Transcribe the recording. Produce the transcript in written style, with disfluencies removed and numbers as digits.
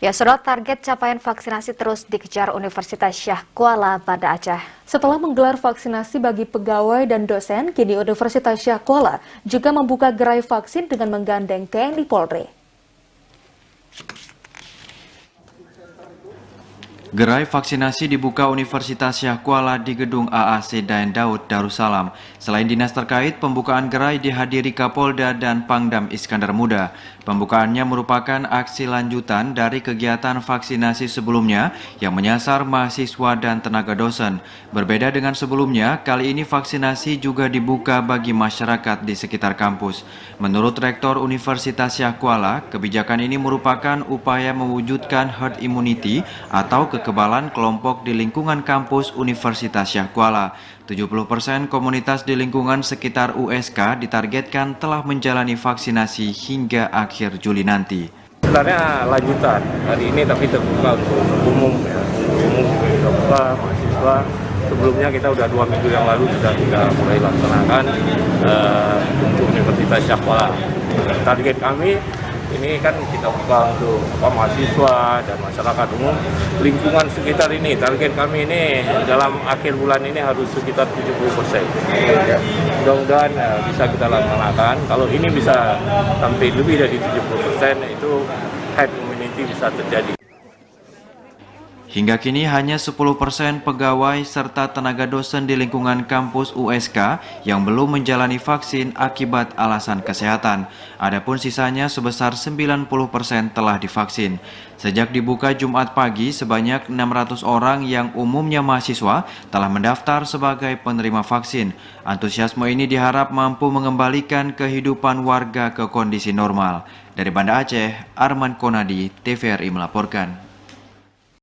Ya, Saudara, target capaian vaksinasi terus dikejar Universitas Syah Kuala Banda Aceh. Setelah menggelar vaksinasi bagi pegawai dan dosen, kini Universitas Syah Kuala juga membuka gerai vaksin dengan menggandeng TNI Polri. Gerai vaksinasi dibuka Universitas Syah Kuala di gedung AAC Daen Daud, Darussalam. Selain dinas terkait, pembukaan gerai dihadiri Kapolda dan Pangdam Iskandar Muda. Pembukaannya merupakan aksi lanjutan dari kegiatan vaksinasi sebelumnya yang menyasar mahasiswa dan tenaga dosen. Berbeda dengan sebelumnya, kali ini vaksinasi juga dibuka bagi masyarakat di sekitar kampus. Menurut Rektor Universitas Syah Kuala, kebijakan ini merupakan upaya mewujudkan herd immunity atau kekebalan kelompok di lingkungan kampus Universitas Syah Kuala. 70% komunitas di lingkungan sekitar USK ditargetkan telah menjalani vaksinasi hingga akhir Juli nanti. Sebenarnya lanjutan hari ini tapi terbuka untuk umum ya, terbuka mahasiswa. Sebelumnya kita udah 2 minggu yang lalu sudah kita mulai laksanakan untuk Universitas Syah Kuala. Target kami ini kan kita buka untuk mahasiswa dan masyarakat umum lingkungan sekitar ini. Target kami ini dalam akhir bulan ini harus sekitar 70%. Mudah-mudahan bisa kita laksanakan. Kalau ini bisa sampai lebih dari 70%, itu herd immunity bisa terjadi. Hingga kini hanya 10% pegawai serta tenaga dosen di lingkungan kampus USK yang belum menjalani vaksin akibat alasan kesehatan. Adapun sisanya sebesar 90% telah divaksin. Sejak dibuka Jumat pagi, sebanyak 600 orang yang umumnya mahasiswa telah mendaftar sebagai penerima vaksin. Antusiasme ini diharap mampu mengembalikan kehidupan warga ke kondisi normal. Dari Banda Aceh, Arman Konadi, TVRI melaporkan.